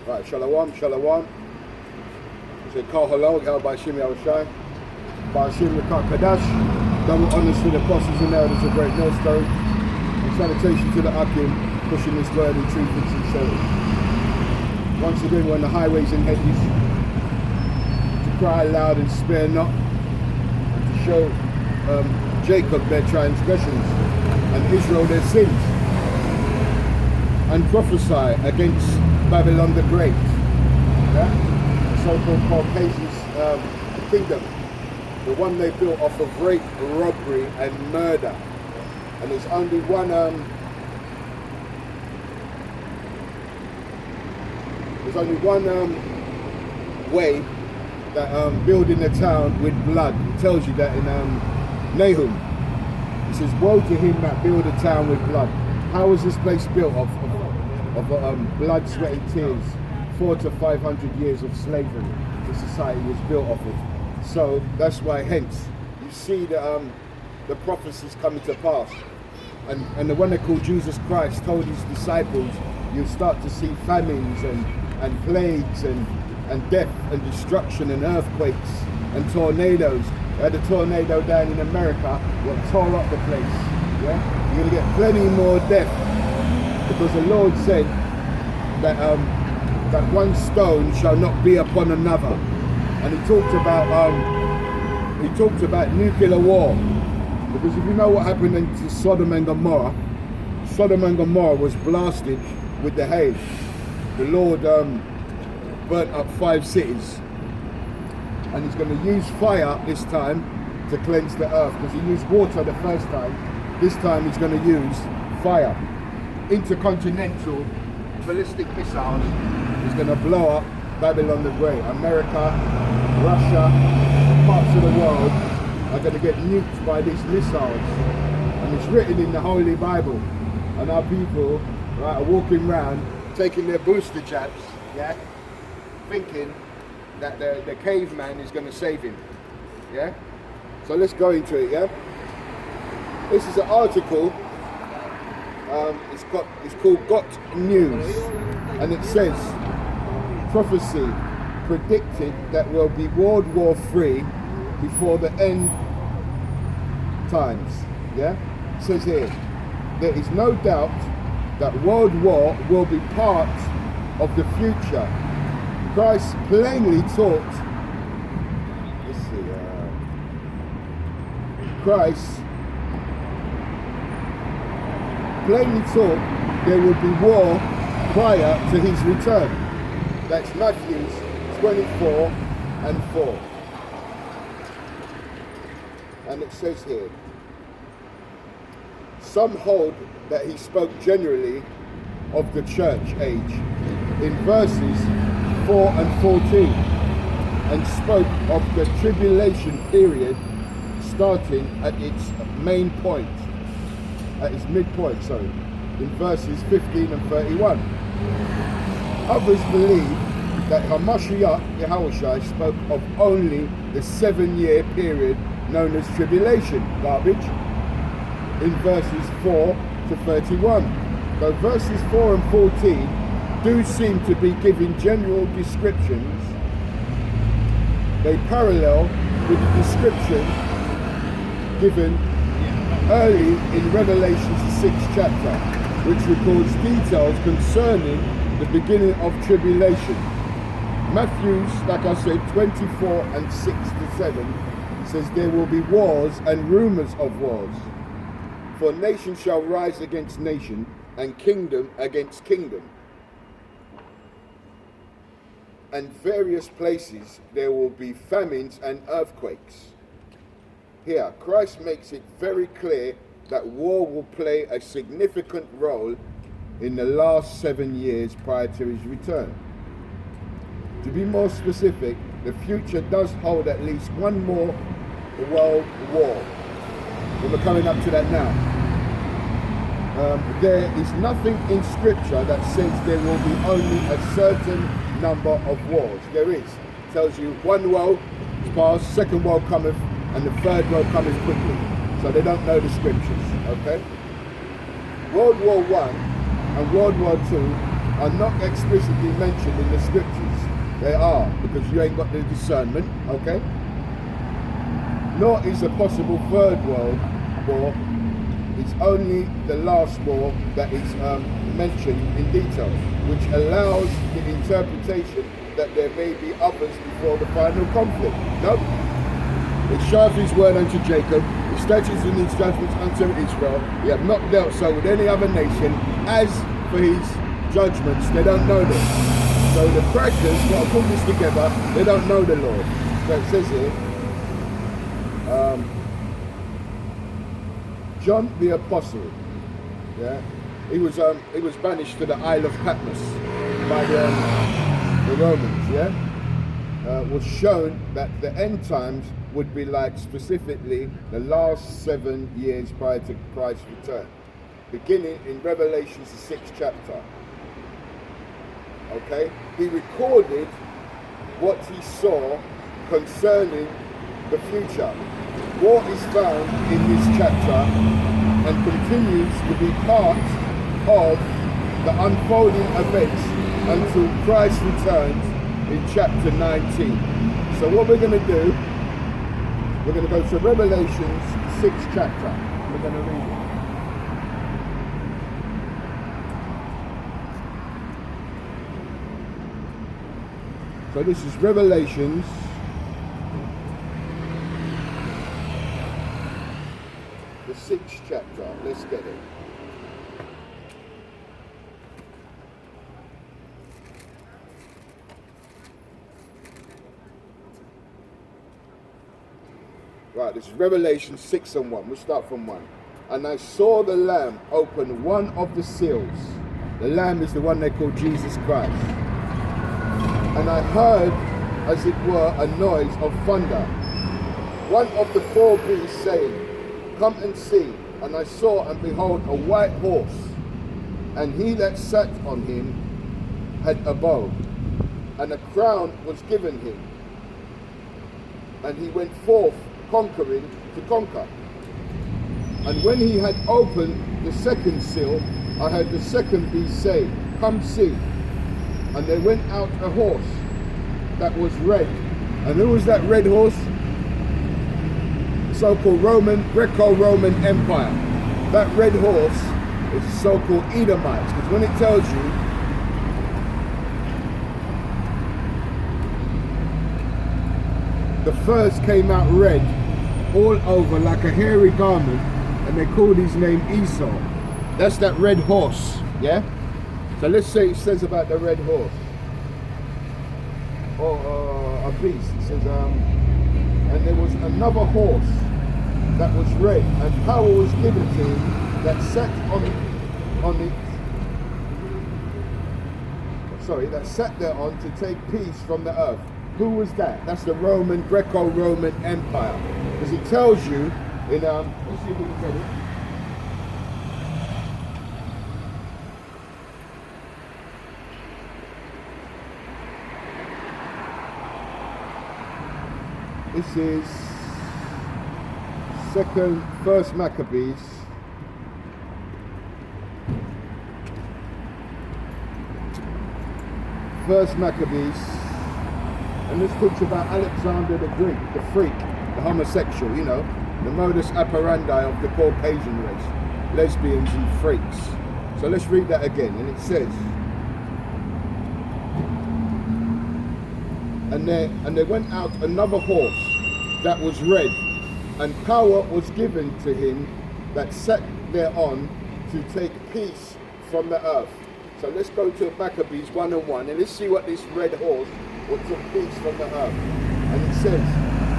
Right, Shalom, Shalom. So Kal Halal, held by Shimi Al-Shai. By Shimi Kadash. Double honors to the apostles and elders of Great Millstone. And salutation to the Akim, pushing this word in truth and sincerity. Once again, we're on the highways and hedges to cry loud and spare not, and to show Jacob their transgressions and Israel their sins, and prophesy against Babylon the Great, the so-called Caucasus kingdom, the one they built off of rape, robbery, and murder. And there's only one way that building a town with blood. It tells you that in Nahum. It says, "Woe to him that build a town with blood." How was this place built? Of blood, sweat and tears. 400 to 500 years of slavery the society was built off of. So that's why hence you see the prophecies coming to pass. And the one they called Jesus Christ told his disciples, you'll start to see famines and plagues and death and destruction and earthquakes and tornadoes. They had a tornado down in America that tore up the place. Yeah? You're going to get plenty more death, because the Lord said that that one stone shall not be upon another. And he talked about nuclear war. Because if you know what happened in Sodom and Gomorrah was blasted with the hail. The Lord burnt up 5 cities. And he's going to use fire this time to cleanse the earth, because he used water the first time. This time he's going to use fire. Intercontinental ballistic missiles is going to blow up Babylon the Great. America, Russia, parts of the world are going to get nuked by these missiles. And it's written in the Holy Bible. And our people, right, are walking around taking their booster jabs, yeah, thinking that the caveman is going to save him. Yeah? So let's go into it, yeah? This is an article, it's called Got News, and it says, prophecy predicted that will be World War III before the end times. Yeah? It says here, there is no doubt that World War will be part of the future. Christ plainly taught, Christ plainly taught there would be war prior to his return. That's Matthew 24 and 4. And it says here, some hold that he spoke generally of the church age in verses 4 and 14, and spoke of the tribulation period starting at its main point, at its midpoint, in verses 15 and 31. Others believe that Hamashiach, Yahushua, spoke of only the 7-year period known as tribulation, garbage, in verses 4 to 31. Though verses 4 and 14 do seem to be giving general descriptions, they parallel with the description given early in Revelation's 6th chapter, which records details concerning the beginning of tribulation. Matthew's, like I said, 24 and 6 to 7 says there will be wars and rumors of wars. For nation shall rise against nation, and kingdom against kingdom. And various places there will be famines and earthquakes. Here, Christ makes it very clear that war will play a significant role in the last 7 years prior to his return. To be more specific, the future does hold at least one more world war. And we're coming up to that now. There is nothing in scripture that says there will be only a certain number of wars. There is. It tells you one world is past, second world cometh, and the third world cometh quickly. So they don't know the scriptures, okay? World War I and World War II are not explicitly mentioned in the scriptures. They are, because you ain't got the discernment, okay? Nor is a possible third world war. It's only the last war that is mentioned in detail, which allows the interpretation that there may be others before the final conflict. Nope. It showeth his word unto Jacob, his statutes and his judgments unto Israel. He have not dealt so with any other nation. As for his judgments, they don't know them. So the crackers that are putting this together, they don't know the Lord. So it says here, John the Apostle, yeah, he was banished to the Isle of Patmos by the Romans, yeah. Was shown that the end times would be like specifically the last 7 years prior to Christ's return, beginning in Revelation 6th chapter. Okay, he recorded what he saw concerning the future. What is found in this chapter and continues to be part of the unfolding events until Christ returns in chapter 19. So what we're going to do, we're going to go to Revelation's 6th chapter. We're going to read it. So this is Revelations the 6th chapter. Let's get it. Right, this is Revelation 6 and 1. We'll start from 1. And I saw the Lamb open one of the seals. The Lamb is the one they call Jesus Christ. And I heard, as it were, a noise of thunder. One of the 4 beasts saying, Come and see. And I saw, and behold, a white horse. And he that sat on him had a bow, and a crown was given him. And he went forth conquering to conquer. And when he had opened the second seal, I heard the second beast say, Come see. And there went out a horse that was red. And who was that red horse? The so-called Greco-Roman Empire. That red horse is the so-called Edomites. Because when it tells you the furs came out red all over like a hairy garment, and they called his name Esau. That's that red horse, yeah? So let's say it says about the red horse, or a beast. It says, and there was another horse that was red, and power was given to him that sat that sat thereon to take peace from the earth. Who was that? That's the Greco-Roman Empire. Because it tells you in, let's see if we can get it. This is First Maccabees. First Maccabees. And this talks about Alexander the Greek, the freak, the homosexual, you know, the modus operandi of the Caucasian race, lesbians and freaks. So let's read that again. And it says, and there went out another horse that was red, and power was given to him that sat thereon to take peace from the earth. So let's go to Maccabees 1 and 1, and let's see what this red horse what took peace from the earth. And it says,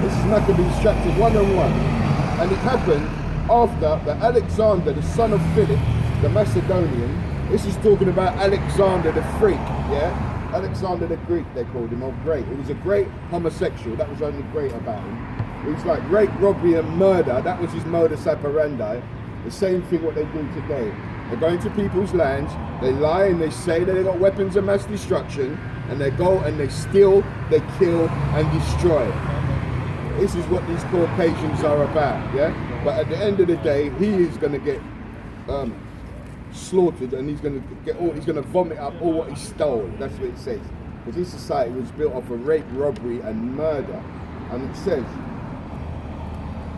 this is Maccabees chapter 1 and 1. And it happened after that Alexander, the son of Philip, the Macedonian, this is talking about Alexander the freak, yeah? Alexander the Greek, they called him, or great. He was a great homosexual, that was only great about him. It was like rape, robbery and murder, that was his modus operandi. The same thing what they do today. They go into people's lands, they lie and they say that they got weapons of mass destruction, and they go and they steal, they kill and destroy. This is what these Caucasians are about, yeah? But at the end of the day, he is going to get slaughtered, and he's going to vomit up all what he stole. That's what it says. Because his society was built off of rape, robbery, and murder. And it says,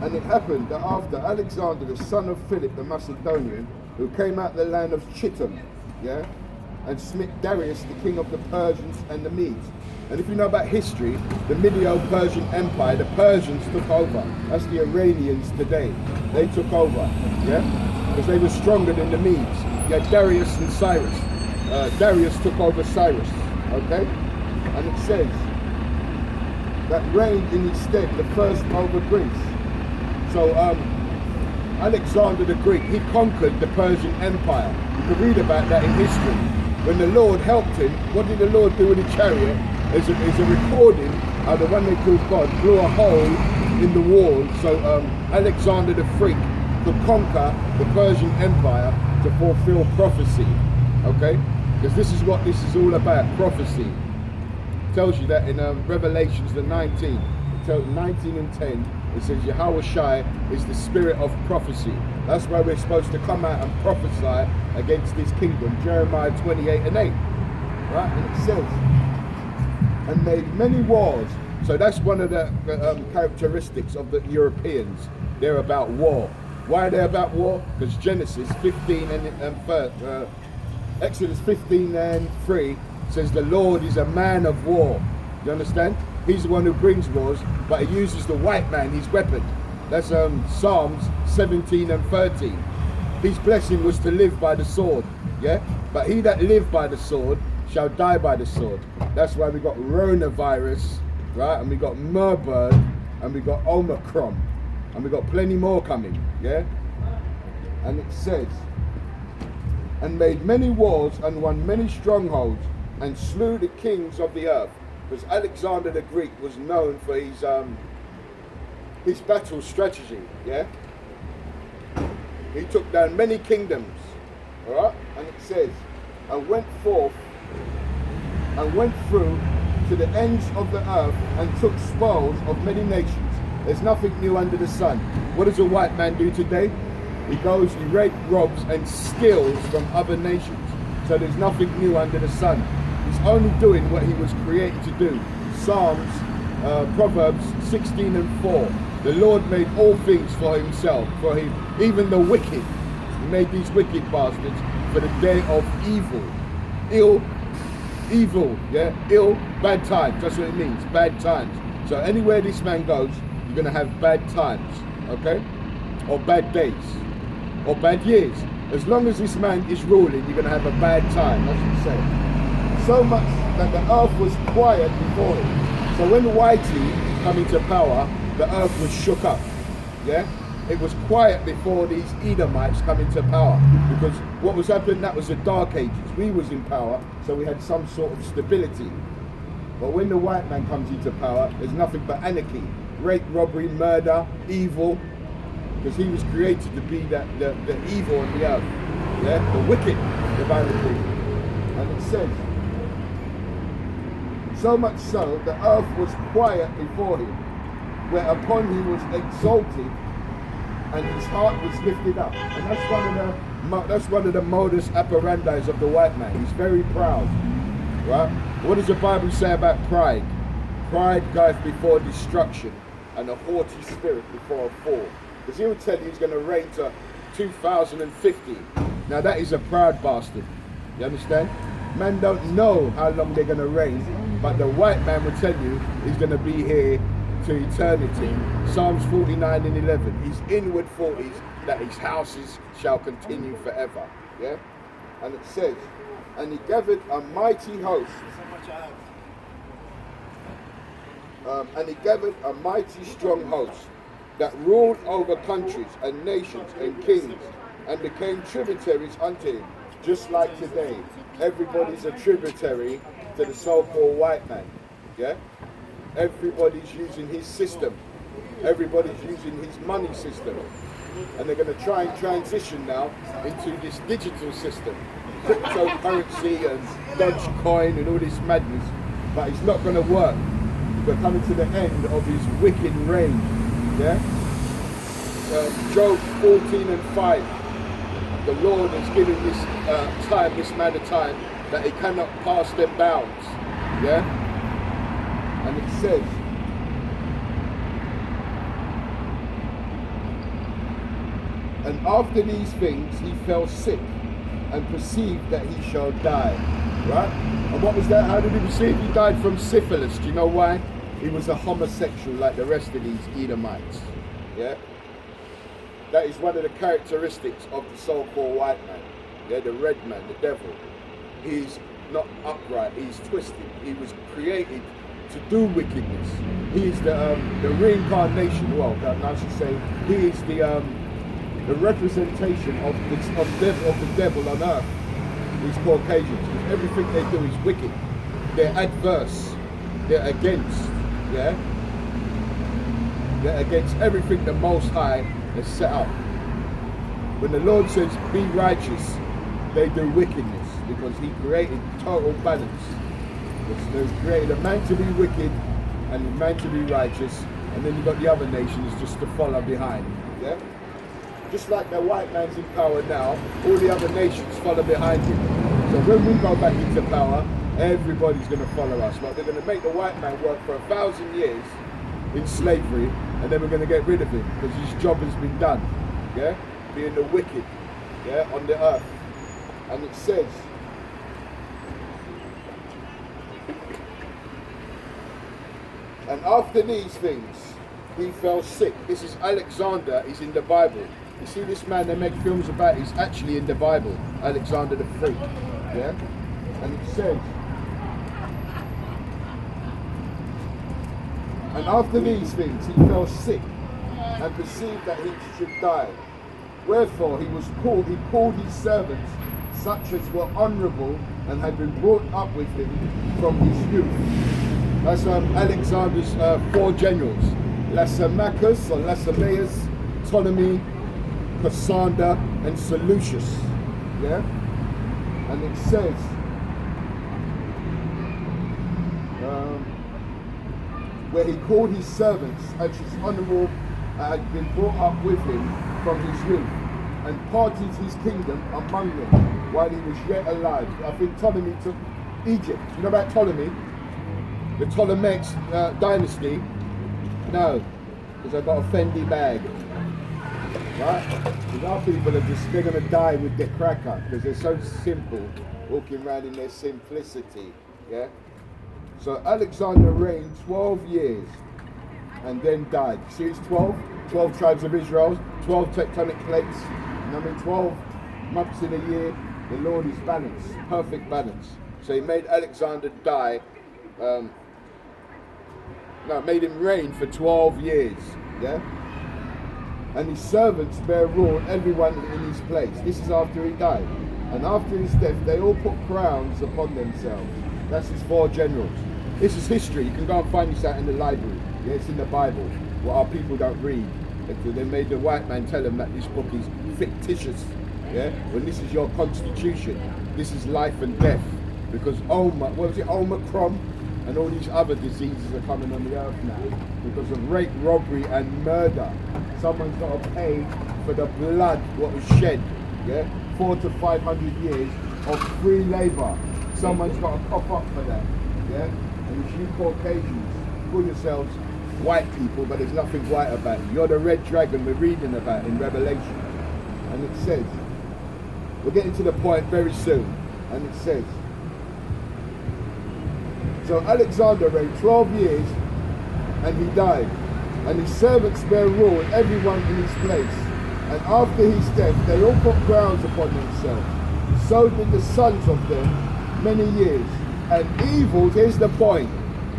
and it happened that after Alexander, the son of Philip the Macedonian, who came out the land of Chittim, yeah, and smit Darius, the king of the Persians and the Medes. And if you know about history, the Medo-Persian Empire, the Persians took over. That's the Iranians today. They took over, yeah, because they were stronger than the Medes. You had Darius and Cyrus. Darius took over Cyrus, okay? And it says that reigned in his stead the first over Greece. So Alexander the Greek, he conquered the Persian Empire. You can read about that in history. When the Lord helped him, what did the Lord do with the chariot? There's a recording how the one they called God blew a hole in the wall so Alexander the Freak could conquer the Persian Empire to fulfill prophecy. Okay? Because this is what this is all about, prophecy. It tells you that in Revelations the 19. It tells 19 and 10. It says Yahweh Shai is the spirit of prophecy. That's why we're supposed to come out and prophesy against this kingdom. Jeremiah 28 and 8. Right? And it says, and made many wars. So that's one of the characteristics of the Europeans. They're about war. Why are they about war? Because Genesis 15 and Exodus 15 and 3 says the Lord is a man of war. You understand? He's the one who brings wars, but he uses the white man, his weapon. That's Psalms 17 and 13. His blessing was to live by the sword, yeah? But he that live by the sword shall die by the sword. That's why we got coronavirus, right? And we got Marburg, and we got Omicron, and we got plenty more coming, yeah? And it says, and made many wars and won many strongholds and slew the kings of the earth. Because Alexander the Greek was known for his battle strategy, yeah? He took down many kingdoms, all right? And it says, and went forth and went through to the ends of the earth and took spoils of many nations. There's nothing new under the sun. What does a white man do today? He goes, he rapes, robs, and steals from other nations. So there's nothing new under the sun. He's only doing what he was created to do. Psalms, Proverbs 16 and 4. The Lord made all things for himself, for him, even the wicked. He made these wicked bastards for the day of evil. Evil, yeah? Ill, bad times. That's what it means, bad times. So anywhere this man goes, you're going to have bad times, okay? Or bad days, or bad years. As long as this man is ruling, you're going to have a bad time. That's what he's saying. So much that the earth was quiet before him. So when Whitey came into power, the earth was shook up, yeah? It was quiet before these Edomites come into power, because what was happening, that was the Dark Ages. We was in power, so we had some sort of stability. But when the white man comes into power, there's nothing but anarchy, rape, robbery, murder, evil, because he was created to be the evil on the earth, yeah? The wicked, the Bible says. And it says, so much so, the earth was quiet before him, whereupon he was exalted, and his heart was lifted up. And that's one of the modus operandi of the white man. He's very proud, right? What does the Bible say about pride? Pride goeth before destruction, and a haughty spirit before a fall. Because he will tell you he's going to reign to 2050. Now that is a proud bastard. You understand? Man don't know how long they're going to reign, but the white man will tell you he's going to be here to eternity. Psalms 49 and 11. His inward thought is that his houses shall continue forever. Yeah? And it says, and he gathered a mighty host. And he gathered a mighty strong host that ruled over countries and nations and kings, and became tributaries unto him. Just like today, everybody's a tributary to the so-called white man. Yeah? Everybody's using his system. Everybody's using his money system. And they're going to try and transition now into this digital system. Cryptocurrency and Dogecoin and all this madness. But it's not going to work. We're coming to the end of his wicked reign. Yeah? Job 14 and 5. the Lord is giving this this man a time that he cannot pass them bounds. Yeah? And it says, and after these things he fell sick and perceived that he shall die. Right? And what was that? How did he perceive? He died from syphilis. Do you know why? He was a homosexual like the rest of these Edomites. Yeah? That is one of the characteristics of the so-called white man. Yeah, the red man, the devil. He's not upright, he's twisted. He was created to do wickedness. He is the reincarnation, well, I should say, he is the representation of the devil on earth. These Caucasians, because everything they do is wicked. They're adverse. They're against. Yeah? They're against everything the Most High has set up. When the Lord says, be righteous, they do wickedness, because he created total balance. He created a man to be wicked and a man to be righteous, and then you've got the other nations just to follow behind. Yeah? Just like the white man's in power now, all the other nations follow behind him. So when we go back into power, everybody's going to follow us. Like they're going to make the white man work for 1,000 years in slavery, and then we're going to get rid of him because his job has been done. Yeah, being the wicked, yeah, on the earth. And it says, and after these things, he fell sick. This is Alexander. He's in the Bible. You see this man they make films about, he's actually in the Bible, Alexander the Freak, yeah? And it says, and after these things he fell sick and perceived that he should die. Wherefore he called his servants, such as were honourable and had been brought up with him from his youth. That's Alexander's 4 generals, Lysimachus or Lysimaeus, Ptolemy, Cassander and Seleucus, yeah? And it says, where he called his servants, as his honourable had been brought up with him from his youth, and parted his kingdom among them while he was yet alive. I think Ptolemy took Egypt. You know about Ptolemy? The Ptolemaic dynasty? No, because I got a Fendi bag. Right? Because our people are they're going to die with their cracker because they're so simple, walking around in their simplicity. Yeah? So Alexander reigned 12 years and then died. See, it's 12 tribes of Israel, 12 tectonic plates. And I mean 12 months in a year, the Lord is balanced, perfect balance. So he made Alexander die, made him reign for 12 years. Yeah? And his servants bare rule everyone in his place. This is after he died. And after his death, they all put crowns upon themselves. That's his 4 generals. This is history. You can go and find this out in the library. Yeah, it's in the Bible. What our people don't read. They made the white man tell them that this book is fictitious. Yeah, when this is your constitution. This is life and death. Because Omicron and all these other diseases are coming on the earth now because of rape, robbery and murder. Someone's got to pay for the blood what was shed. Yeah, 400 to 500 years of free labour. Someone's got to cop up for that. Yeah, and if you Caucasians call yourselves white people, but there's nothing white about you. You're the red dragon we're reading about in Revelation. And it says, we're getting to the point very soon, and it says, so Alexander reigned 12 years and he died, and his servants bare rule everyone in his place. And after his death they all put crowns upon themselves. So did the sons of them many years. And evils, here's the point,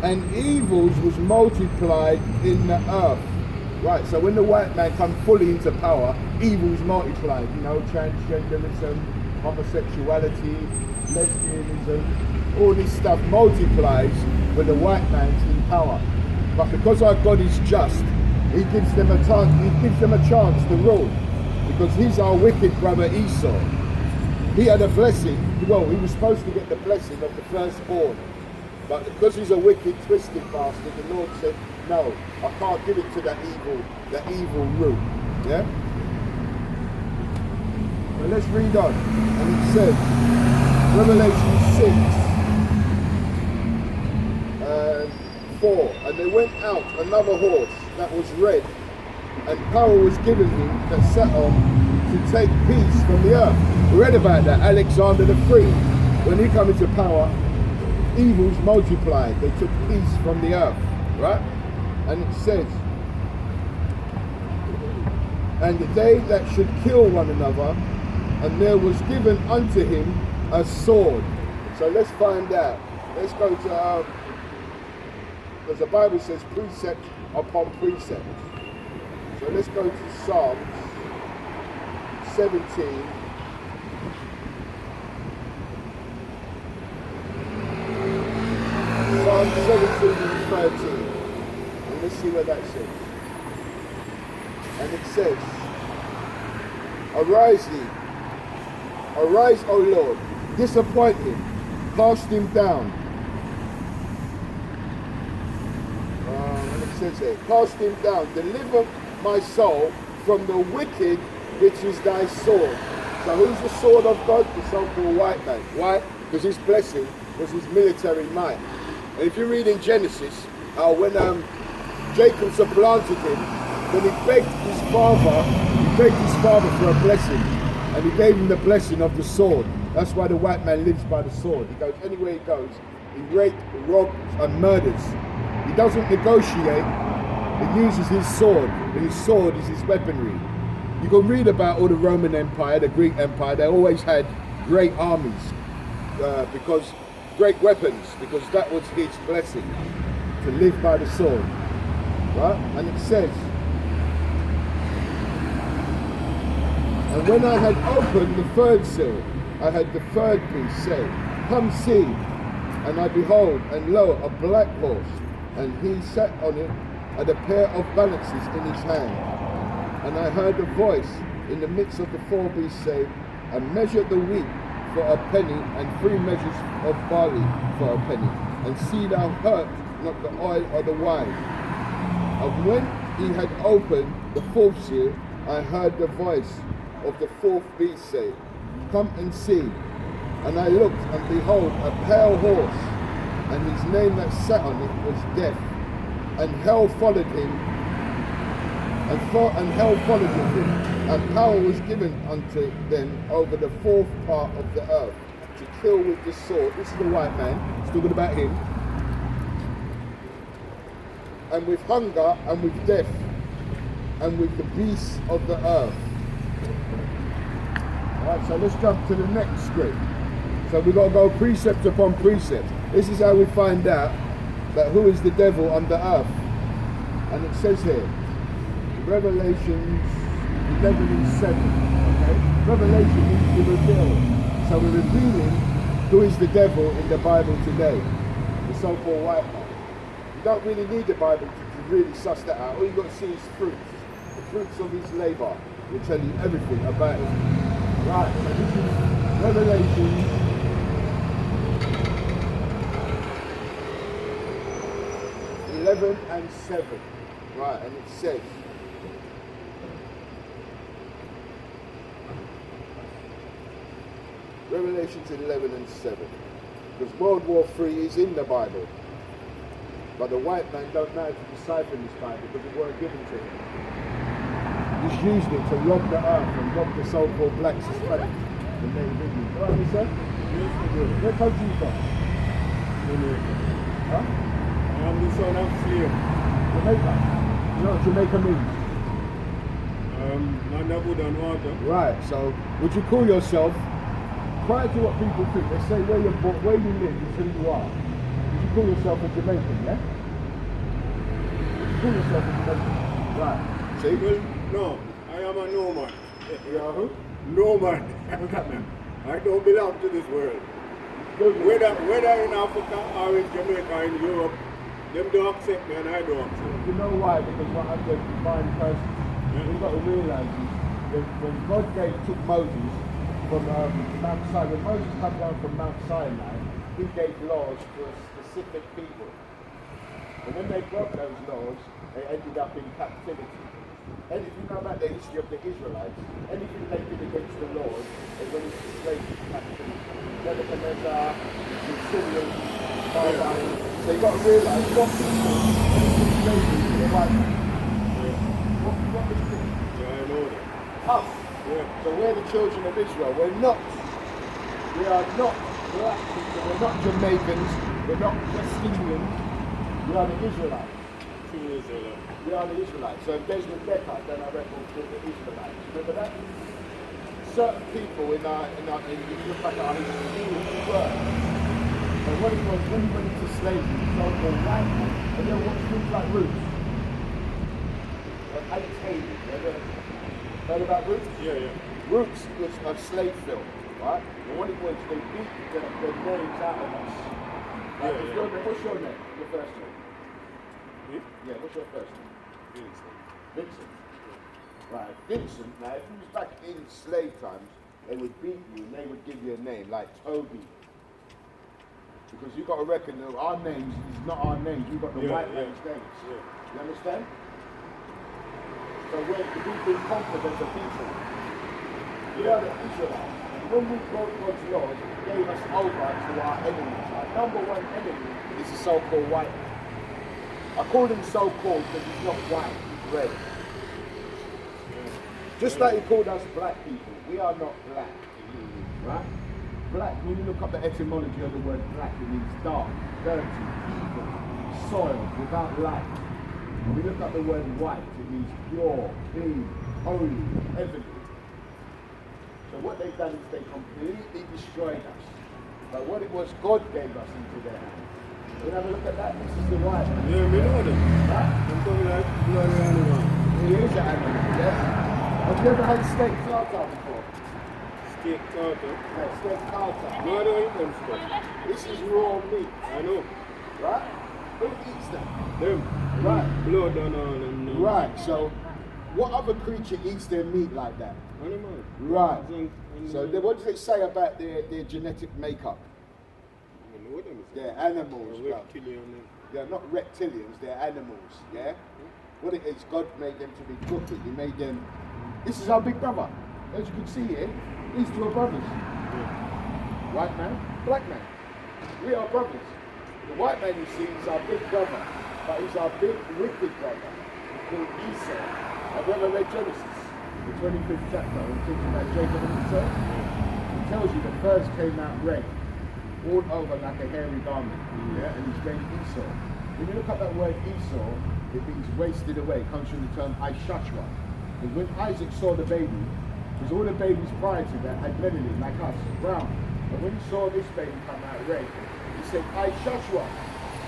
and evils was multiplied in the earth. Right, so when the white man come fully into power, evils multiplied, transgenderism, homosexuality, lesbianism, all this stuff multiplies when the white man's in power. But because our God is just, he gives them a chance to rule. Because he's our wicked brother Esau. He had a blessing, he was supposed to get the blessing of the firstborn. But because he's a wicked, twisted bastard, the Lord said, no, I can't give it to that evil root. Yeah? But let's read on. And it says, Revelation 6, 4. And there went out another horse that was red, and power was given him that sat on to take peace from the earth. We read about that, Alexander the Free. When he came into power, evils multiplied. They took peace from the earth, right? And it says, and they that should kill one another, and there was given unto him a sword. So let's find out. Let's go to, because the Bible says precept upon precept. So let's go to Psalms 17. Psalm 17 and 13. And let's see what that says. And it says, Arise ye, arise, O Lord, disappoint him, cast him down. And it says here, cast him down, deliver my soul from the wicked, which is thy sword. So who's the sword of God? The so-called white man. Why? Because his blessing was his military might. And if you read in Genesis, when Jacob supplanted him, when he begged his father for a blessing, and he gave him the blessing of the sword. That's why the white man lives by the sword. He goes, anywhere he goes, he rapes, robs, and murders. He doesn't negotiate. He uses his sword, and his sword is his weaponry. You can read about all the Roman Empire, the Greek Empire. They always had great armies, because great weapons, because that was his blessing, to live by the sword, right? And it says, and when I had opened the third seal, I had the third beast say, Come see. And I behold, and lo, a black horse, and he sat on it, and a pair of balances in his hand. And I heard a voice in the midst of the four beasts say, and measure the wheat for a penny, and 3 measures of barley for a penny, and see thou hurt not the oil or the wine. And when he had opened the fourth seal, I heard the voice of the fourth beast say, Come and see. And I looked, and behold, a pale horse, and his name that sat on it was Death. And hell followed him, and hell followed with him, and power was given unto them over the fourth part of the earth, to kill with the sword. This is the white man, it's talking about him. And with hunger, and with death, and with the beasts of the earth. Alright, so let's jump to the next script. So we've got to go precept upon precept. This is how we find out that who is the devil on the earth. And it says here, Revelation 11 and 7. Okay? Revelation means to reveal. So we're revealing who is the devil in the Bible today. The so-called white man. You don't really need the Bible to really suss that out. All you've got to see is fruits. The fruits of his labor will tell you everything about it. Right, so this is Revelation 11 and 7. Right, and it says, Revelations 11 and 7. Because World War III is in the Bible. But the white man don't know how to decipher this Bible because it weren't given to him. He's used it to rob the earth and rob the so-called blacks, Hispanics, the native Indians. All right, you sir? Where country you from? Huh? I am the son of slave. Jamaica. You know what Jamaica means? Man of wood and water. Right, so would you call yourself, prior to what people think, they say where you're born, where you live is who you are. Would you call yourself a Jamaican, yeah? Would you call yourself a Jamaican? Right. See? Well, no, I am a nomad. You are who? Nomad. What's that mean? I don't belong to this world. Whether in Africa or in Jamaica, in Europe, them don't accept me and I don't accept them. You know why? Because what I'm the divine person. We've got to realise is when God took Moses from Mount Sinai, when Moses came down from Mount Sinai, he gave laws to a specific people. And when they broke those laws, they ended up in captivity. anything about the history of the Israelites, anything they did against the Lord, they went into slavery captivity. Nebuchadnezzar, the Syrians, Barbarians. So you've got to realise what people went into slavery to the white man. What was it? Yeah, I know that. Us. Yeah. So we're the children of Israel. We are not black people. We're not Jamaicans. We're not West Indians. We are the Israelites. True Israelite. We are the Israelites. So if Desmond Decker, then I reckon we're the Israelites. Remember that? Certain people if you look back at our history, were. And what it was, when he went into slavery, he told the white man, and then what things like Roots. And Alex Haley, you ever heard about Roots? Yeah. Roots was a slave film, right? And what it was, they beat the names out of us. Like, what's your name? Your first name? Me? Yeah, what's your first name? Vincent. Vincent. Right, Vincent, now if it was back in slave times, they would beat you and they would give you a name like Toby. Because you've got to reckon that our names is not our names, you've got the white man's names. Yeah. You understand? So we've been conquered as a people. We are the Israelites. And when we broke God's laws, He gave us over to our enemies. Our number one enemy is the so-called white man. I call him so-called because he's not white, he's red. Just like He called us black people, we are not black. Right? Black, when you look up the etymology of the word black, it means dark, dirty, evil, soiled, without light. When we look up the word white, it means pure, clean, holy, heavenly. So what they've done is they completely destroyed us. But what it was, God gave us into their hands. When I have a look at that, this is the white man. Yeah, we know that. Right? I'm talking like bloody animal. He is an animal, yes. Have you ever had steak tartare before? Steak tartar. Yeah, steak tartare. No, I don't eat them stuff. This is raw meat, I know. right? Who eats that? Them. Right. Blood and all and Right, so what other creature eats their meat like that? Animal. Right. And So what does it say about their genetic makeup? I know what them is. They're animals, bro. Reptilian. They're not reptilians, they're animals, yeah? What it is, God made them to be crooked. He made them... This is our big brother. As you can see here, these two are brothers. White man, black man. We are brothers. The white man you see is our big brother, but he's our big wicked brother. He's called Esau. Have you ever read Genesis? The 25th chapter, when it talks about Jacob and Esau? It tells you the first came out red, all over like a hairy garment, yeah? And he's named Esau. When you look up that word Esau, it means wasted away. It comes from the term Ishashwa. And when Isaac saw the baby, because all the babies prior to that had melanin, like us, brown. But when he saw this baby come out red, he said, Ishashwa.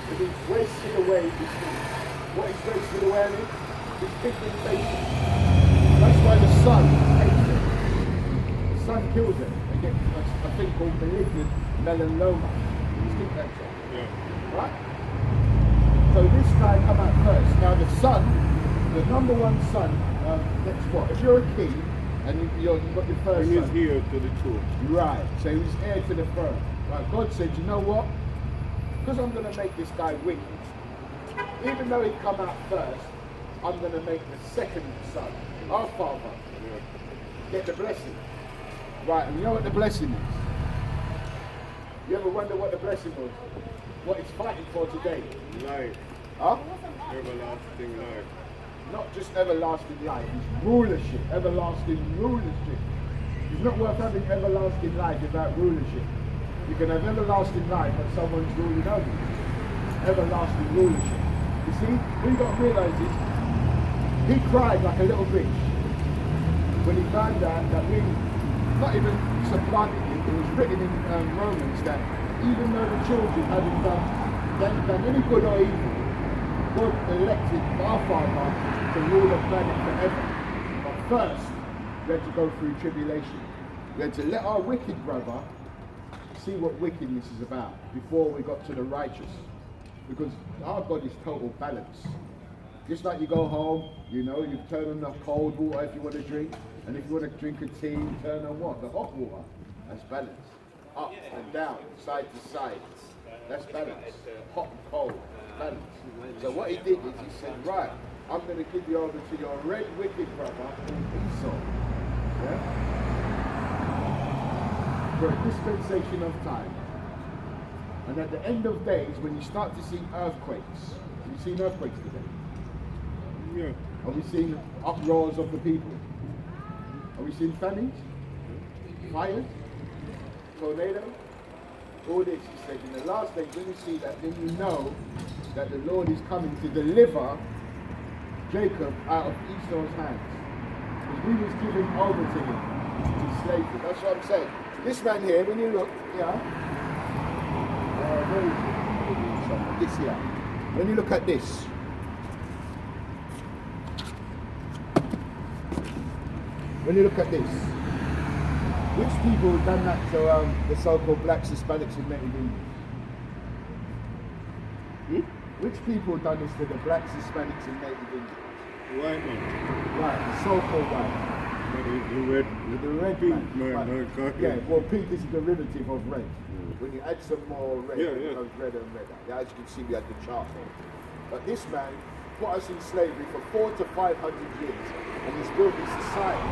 It means wasted away his things. What is wasted away in it? His pigmentation. That's why the sun hates it. The sun kills it. They get a thing called malignant melanoma. Skin cancer. Yeah. Right? So this guy come out first. Now the son, the number one son, that's what? If you're a king and you've got your first He is son. here to the throne. Right, so he's heir to the throne. Right, God said, you know what? Because I'm going to make this guy wicked, even though he come out first, I'm going to make the second son, our father, get the blessing. Right, and you know what the blessing is? You ever wonder what the blessing was? What he's fighting for today? Life. Huh? Everlasting life. Not just everlasting life, it's rulership, everlasting rulership. It's not worth having everlasting life without rulership. You can have everlasting life but someone's ruling over you. Everlasting rulership. You see, what you got to realise is, he cried like a little bitch when he found out that we, not even supplanted him, it was written in Romans that even though the children hadn't done any good or evil, God elected our Father to rule the planet forever. But first, we had to go through tribulation. We had to let our wicked brother see what wickedness is about before we got to the righteous. Because our God is total balance. Just like you go home, you know, you turn on the cold water if you want to drink, and if you want to drink a tea, you turn on what? The hot water. That's balance. Up and down, side to side. That's balance. Hot and cold, balance. So what he did is he said, right, I'm going to give you over to your red wicked brother called Esau. Yeah? For a dispensation of time. And at the end of days, when you start to see earthquakes, have you seen earthquakes today? Yeah. Have we seen uproars of the people? Have we seen famines? Fires? Tornadoes? All this, he said, in the last days, when you see that, then you know that the Lord is coming to deliver Jacob out of Esau's hands. Because we was given over to him to slavery. That's what I'm saying. This man here, when you look, yeah, where is it? This here. When you look at this, which people have done that to the so-called blacks, Hispanics, and Native Indians? Which people have done this to the blacks, Hispanics, and Native Indians? White man. Right, the so-called white. The red pink man. man. Yeah, well, pink is a derivative of red. When you add some more red, Yeah, it yeah. becomes redder and redder. Yeah, as you can see, we had the chart there. But this man put us in slavery for 400 to 500 years, and he's built this society.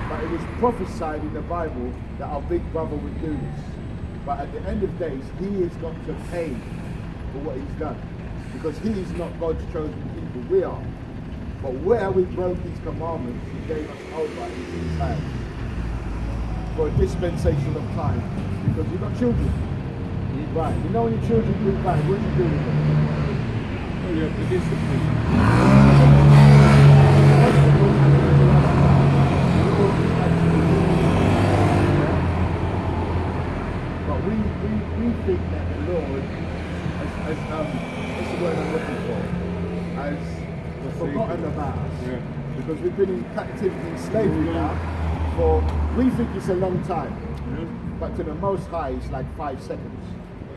But it was prophesied in the Bible that our big brother would do this. But at the end of days, he has got to pay for what he's done. Because he is not God's chosen people, we are. But where we broke his commandments, he gave us over into his hands. For a dispensation of time. Because you've got children. Right, you know when your children do bad, what do you do with them? Well, you have to discipline. But we think that the Lord has what's the word I'm looking for? Has forgotten about us. Yeah. Because we've been in captivity and slavery now for, we think it's a long time. Yeah. But to the Most High, it's like 5 seconds.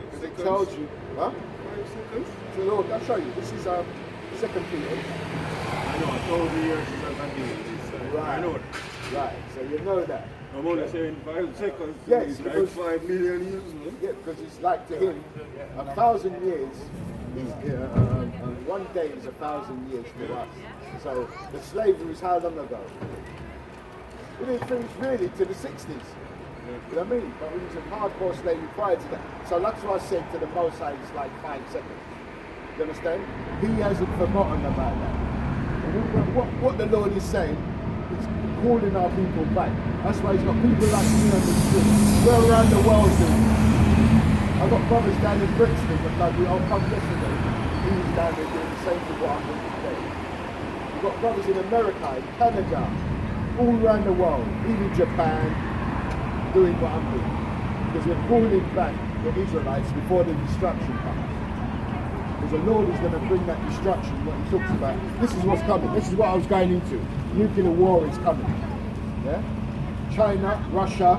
Because it tells you, huh? 5 seconds? So Lord, I'll show you. This is 2 Peter. I know, 1,000 years since I've been doing this. I know that. Right, so you know that. I'm only saying 5 seconds. Yes, It's like because- 5 million years. No? Yeah, because it's like to him, 1,000 years, is, 1 day is 1,000 years to us. So the slavery is how long ago? We didn't finish really to the 60s. You know what I mean? But we was in hardcore slavery prior to that. So that's why I said to the Most High, it's like 5 seconds. You understand? He hasn't forgotten about that. And what the Lord is saying, is calling our people back. That's why he's got people like me on the street. We're around the world doing this. I've got brothers down in Brixton, but like we all come yesterday. He was down there doing the same thing what I'm doing today. We've got brothers in America, in Canada, all around the world, even Japan, doing what I'm doing. Because we're calling back the Israelites before the destruction comes. Because the Lord is going to bring that destruction, what he talks about. This is what's coming. This is what I was going into. Nuclear war is coming. Yeah? China, Russia,